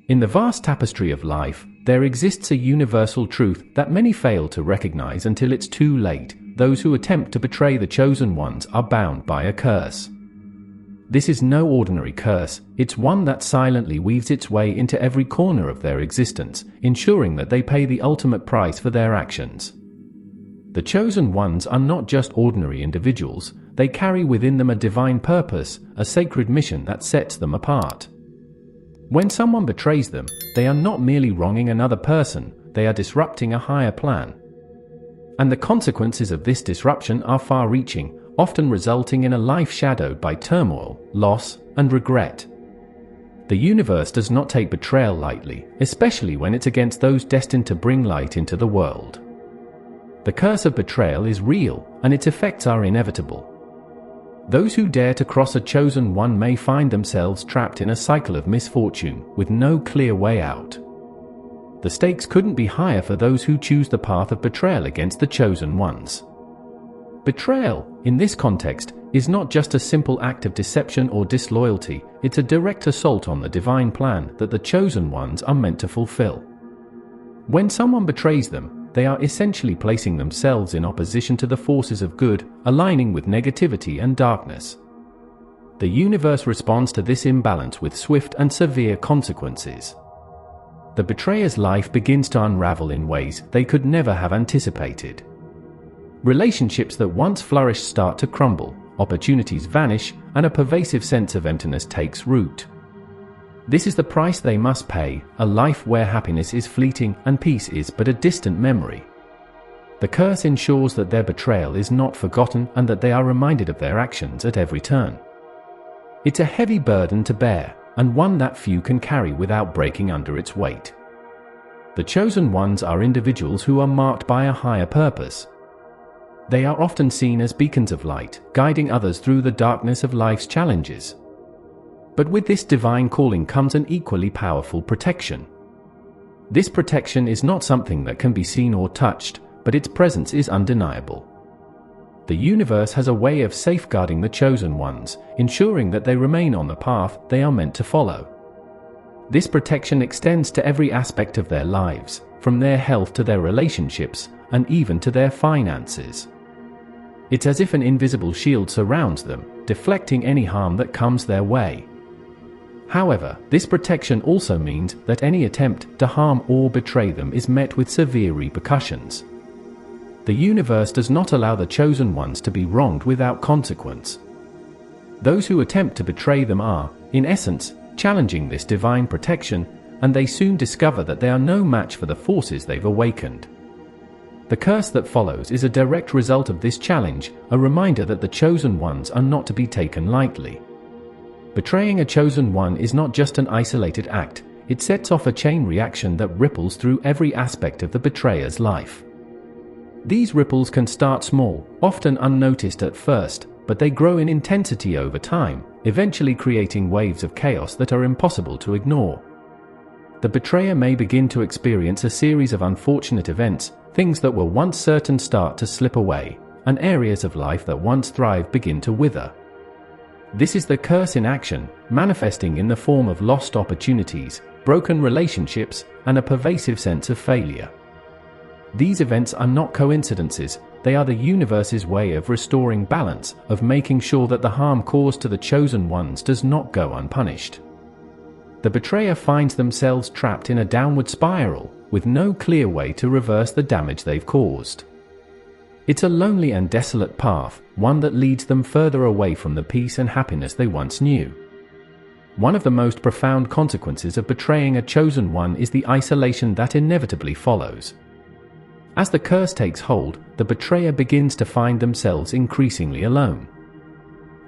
In the vast tapestry of life, there exists a universal truth that many fail to recognize until it's too late. Those who attempt to betray the chosen ones are bound by a curse. This is no ordinary curse, it's one that silently weaves its way into every corner of their existence, ensuring that they pay the ultimate price for their actions. The chosen ones are not just ordinary individuals, they carry within them a divine purpose, a sacred mission that sets them apart. When someone betrays them, they are not merely wronging another person, they are disrupting a higher plan. And the consequences of this disruption are far-reaching, often resulting in a life shadowed by turmoil, loss, and regret. The universe does not take betrayal lightly, especially when it's against those destined to bring light into the world. The curse of betrayal is real, and its effects are inevitable. Those who dare to cross a chosen one may find themselves trapped in a cycle of misfortune, with no clear way out. The stakes couldn't be higher for those who choose the path of betrayal against the chosen ones. Betrayal, in this context, is not just a simple act of deception or disloyalty, it's a direct assault on the divine plan that the chosen ones are meant to fulfill. When someone betrays them, they are essentially placing themselves in opposition to the forces of good, aligning with negativity and darkness. The universe responds to this imbalance with swift and severe consequences. The betrayer's life begins to unravel in ways they could never have anticipated. Relationships that once flourished start to crumble, opportunities vanish, and a pervasive sense of emptiness takes root. This is the price they must pay, a life where happiness is fleeting and peace is but a distant memory. The curse ensures that their betrayal is not forgotten and that they are reminded of their actions at every turn. It's a heavy burden to bear, and one that few can carry without breaking under its weight. The chosen ones are individuals who are marked by a higher purpose. They are often seen as beacons of light, guiding others through the darkness of life's challenges. But with this divine calling comes an equally powerful protection. This protection is not something that can be seen or touched, but its presence is undeniable. The universe has a way of safeguarding the chosen ones, ensuring that they remain on the path they are meant to follow. This protection extends to every aspect of their lives, from their health to their relationships, and even to their finances. It's as if an invisible shield surrounds them, deflecting any harm that comes their way. However, this protection also means that any attempt to harm or betray them is met with severe repercussions. The universe does not allow the chosen ones to be wronged without consequence. Those who attempt to betray them are, in essence, challenging this divine protection, and they soon discover that they are no match for the forces they've awakened. The curse that follows is a direct result of this challenge, a reminder that the chosen ones are not to be taken lightly. Betraying a chosen one is not just an isolated act, it sets off a chain reaction that ripples through every aspect of the betrayer's life. These ripples can start small, often unnoticed at first, but they grow in intensity over time, eventually creating waves of chaos that are impossible to ignore. The betrayer may begin to experience a series of unfortunate events, things that were once certain start to slip away, and areas of life that once thrived begin to wither. This is the curse in action, manifesting in the form of lost opportunities, broken relationships, and a pervasive sense of failure. These events are not coincidences, they are the universe's way of restoring balance, of making sure that the harm caused to the chosen ones does not go unpunished. The betrayer finds themselves trapped in a downward spiral, with no clear way to reverse the damage they've caused. It's a lonely and desolate path, one that leads them further away from the peace and happiness they once knew. One of the most profound consequences of betraying a chosen one is the isolation that inevitably follows. As the curse takes hold, the betrayer begins to find themselves increasingly alone.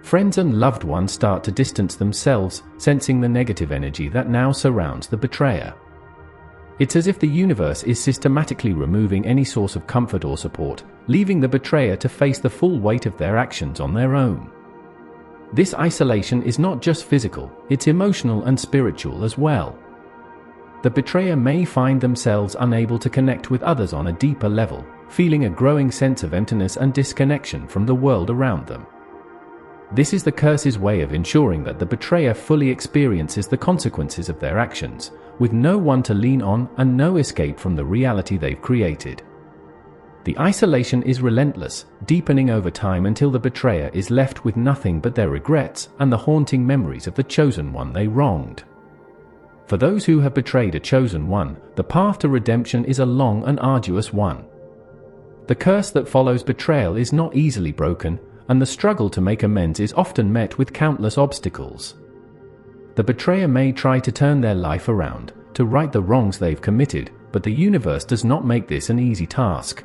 Friends and loved ones start to distance themselves, sensing the negative energy that now surrounds the betrayer. It's as if the universe is systematically removing any source of comfort or support, leaving the betrayer to face the full weight of their actions on their own. This isolation is not just physical, it's emotional and spiritual as well. The betrayer may find themselves unable to connect with others on a deeper level, feeling a growing sense of emptiness and disconnection from the world around them. This is the curse's way of ensuring that the betrayer fully experiences the consequences of their actions, with no one to lean on and no escape from the reality they've created. The isolation is relentless, deepening over time until the betrayer is left with nothing but their regrets and the haunting memories of the chosen one they wronged. For those who have betrayed a chosen one, the path to redemption is a long and arduous one. The curse that follows betrayal is not easily broken, and the struggle to make amends is often met with countless obstacles. The betrayer may try to turn their life around, to right the wrongs they've committed, but the universe does not make this an easy task.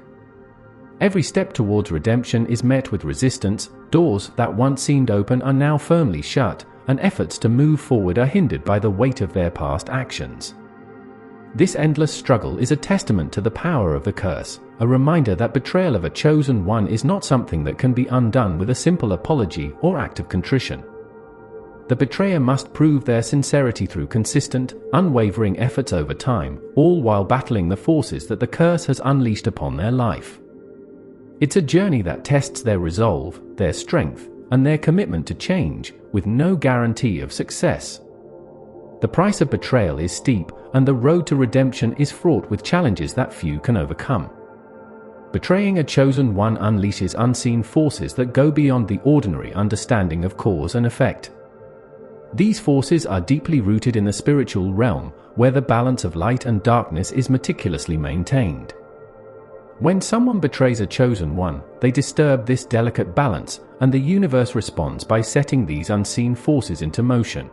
Every step towards redemption is met with resistance. Doors that once seemed open are now firmly shut, and efforts to move forward are hindered by the weight of their past actions. This endless struggle is a testament to the power of the curse, a reminder that betrayal of a chosen one is not something that can be undone with a simple apology or act of contrition. The betrayer must prove their sincerity through consistent, unwavering efforts over time, all while battling the forces that the curse has unleashed upon their life. It's a journey that tests their resolve, their strength, and their commitment to change, with no guarantee of success. The price of betrayal is steep, and the road to redemption is fraught with challenges that few can overcome. Betraying a chosen one unleashes unseen forces that go beyond the ordinary understanding of cause and effect. These forces are deeply rooted in the spiritual realm, where the balance of light and darkness is meticulously maintained. When someone betrays a chosen one, they disturb this delicate balance, and the universe responds by setting these unseen forces into motion.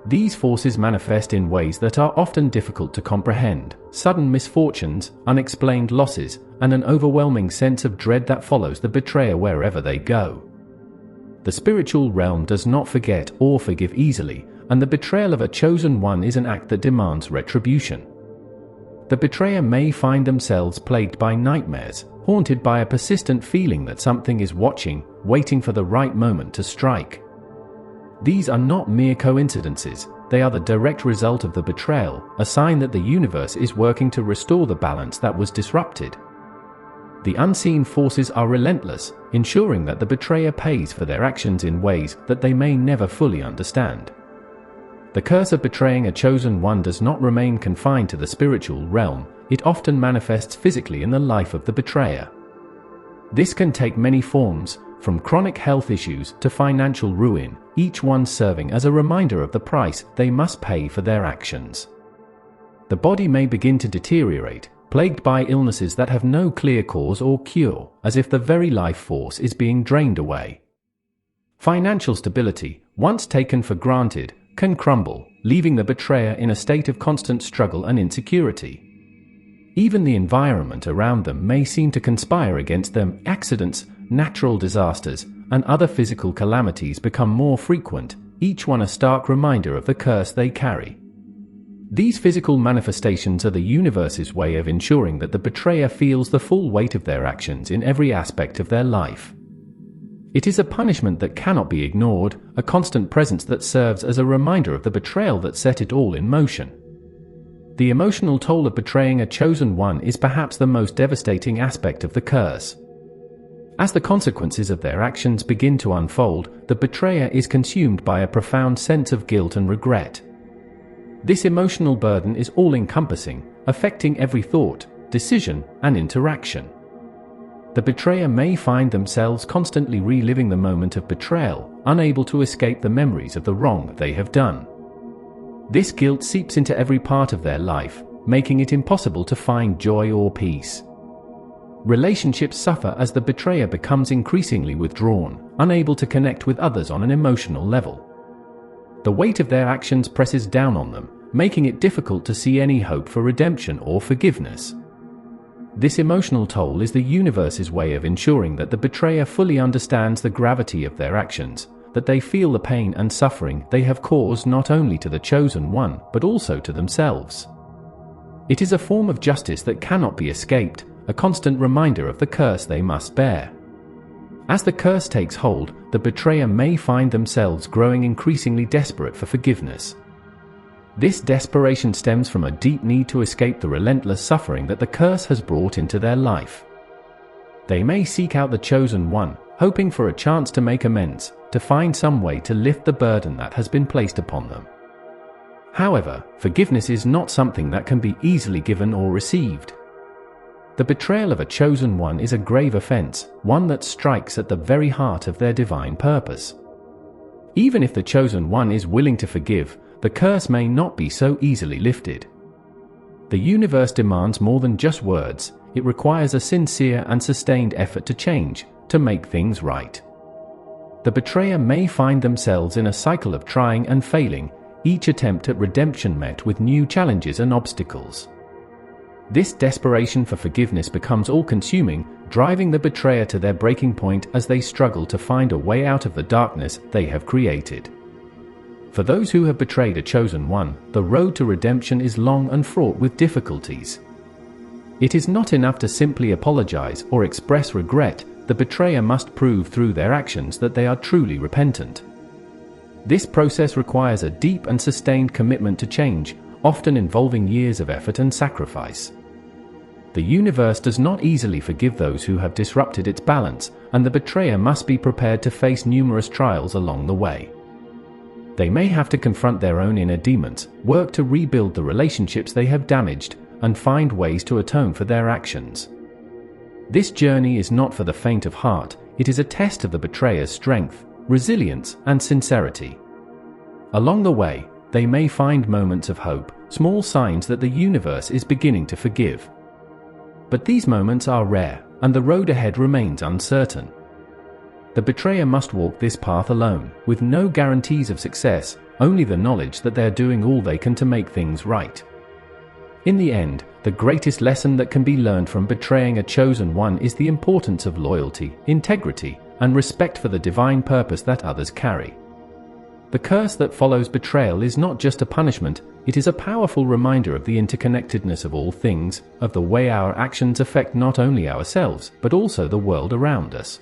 These forces manifest in ways that are often difficult to comprehend: sudden misfortunes, unexplained losses, and an overwhelming sense of dread that follows the betrayer wherever they go. The spiritual realm does not forget or forgive easily, and the betrayal of a chosen one is an act that demands retribution. The betrayer may find themselves plagued by nightmares, haunted by a persistent feeling that something is watching, waiting for the right moment to strike. These are not mere coincidences, they are the direct result of the betrayal, a sign that the universe is working to restore the balance that was disrupted. The unseen forces are relentless, ensuring that the betrayer pays for their actions in ways that they may never fully understand. The curse of betraying a chosen one does not remain confined to the spiritual realm, it often manifests physically in the life of the betrayer. This can take many forms, from chronic health issues to financial ruin, each one serving as a reminder of the price they must pay for their actions. The body may begin to deteriorate, plagued by illnesses that have no clear cause or cure, as if the very life force is being drained away. Financial stability, once taken for granted, can crumble, leaving the betrayer in a state of constant struggle and insecurity. Even the environment around them may seem to conspire against them. Accidents, natural disasters, and other physical calamities become more frequent, each one a stark reminder of the curse they carry. These physical manifestations are the universe's way of ensuring that the betrayer feels the full weight of their actions in every aspect of their life. It is a punishment that cannot be ignored, a constant presence that serves as a reminder of the betrayal that set it all in motion. The emotional toll of betraying a chosen one is perhaps the most devastating aspect of the curse. As the consequences of their actions begin to unfold, the betrayer is consumed by a profound sense of guilt and regret. This emotional burden is all-encompassing, affecting every thought, decision, and interaction. The betrayer may find themselves constantly reliving the moment of betrayal, unable to escape the memories of the wrong they have done. This guilt seeps into every part of their life, making it impossible to find joy or peace. Relationships suffer as the betrayer becomes increasingly withdrawn, unable to connect with others on an emotional level. The weight of their actions presses down on them, making it difficult to see any hope for redemption or forgiveness. This emotional toll is the universe's way of ensuring that the betrayer fully understands the gravity of their actions, that they feel the pain and suffering they have caused not only to the chosen one, but also to themselves. It is a form of justice that cannot be escaped, a constant reminder of the curse they must bear. As the curse takes hold, the betrayer may find themselves growing increasingly desperate for forgiveness. This desperation stems from a deep need to escape the relentless suffering that the curse has brought into their life. They may seek out the chosen one, hoping for a chance to make amends, to find some way to lift the burden that has been placed upon them. However, forgiveness is not something that can be easily given or received. The betrayal of a chosen one is a grave offense, one that strikes at the very heart of their divine purpose. Even if the chosen one is willing to forgive, the curse may not be so easily lifted. The universe demands more than just words. It requires a sincere and sustained effort to change, to make things right. The betrayer may find themselves in a cycle of trying and failing, each attempt at redemption met with new challenges and obstacles. This desperation for forgiveness becomes all-consuming, driving the betrayer to their breaking point as they struggle to find a way out of the darkness they have created. For those who have betrayed a chosen one, the road to redemption is long and fraught with difficulties. It is not enough to simply apologize or express regret. The betrayer must prove through their actions that they are truly repentant. This process requires a deep and sustained commitment to change, often involving years of effort and sacrifice. The universe does not easily forgive those who have disrupted its balance, and the betrayer must be prepared to face numerous trials along the way. They may have to confront their own inner demons, work to rebuild the relationships they have damaged, and find ways to atone for their actions. This journey is not for the faint of heart. It is a test of the betrayer's strength, resilience, and sincerity. Along the way, they may find moments of hope, small signs that the universe is beginning to forgive. But these moments are rare, and the road ahead remains uncertain. The betrayer must walk this path alone, with no guarantees of success, only the knowledge that they are doing all they can to make things right. In the end, the greatest lesson that can be learned from betraying a chosen one is the importance of loyalty, integrity, and respect for the divine purpose that others carry. The curse that follows betrayal is not just a punishment, it is a powerful reminder of the interconnectedness of all things, of the way our actions affect not only ourselves, but also the world around us.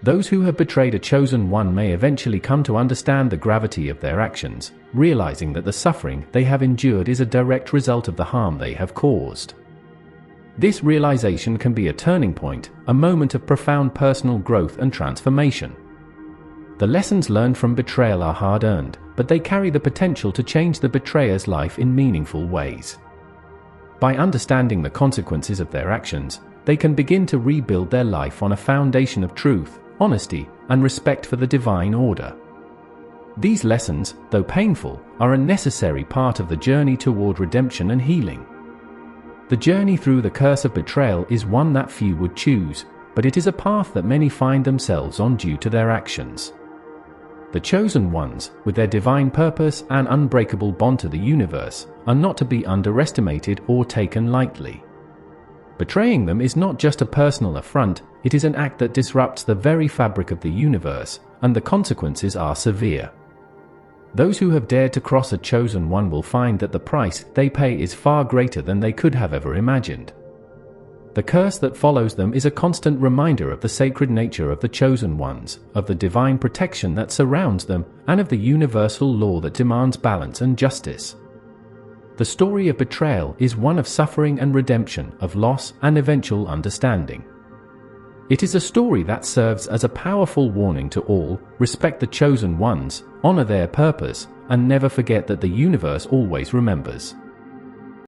Those who have betrayed a chosen one may eventually come to understand the gravity of their actions, realizing that the suffering they have endured is a direct result of the harm they have caused. This realization can be a turning point, a moment of profound personal growth and transformation. The lessons learned from betrayal are hard-earned, but they carry the potential to change the betrayer's life in meaningful ways. By understanding the consequences of their actions, they can begin to rebuild their life on a foundation of truth, honesty, and respect for the divine order. These lessons, though painful, are a necessary part of the journey toward redemption and healing. The journey through the curse of betrayal is one that few would choose, but it is a path that many find themselves on due to their actions. The chosen ones, with their divine purpose and unbreakable bond to the universe, are not to be underestimated or taken lightly. Betraying them is not just a personal affront, it is an act that disrupts the very fabric of the universe, and the consequences are severe. Those who have dared to cross a chosen one will find that the price they pay is far greater than they could have ever imagined. The curse that follows them is a constant reminder of the sacred nature of the chosen ones, of the divine protection that surrounds them, and of the universal law that demands balance and justice. The story of betrayal is one of suffering and redemption, of loss and eventual understanding. It is a story that serves as a powerful warning to all: respect the chosen ones, honor their purpose, and never forget that the universe always remembers.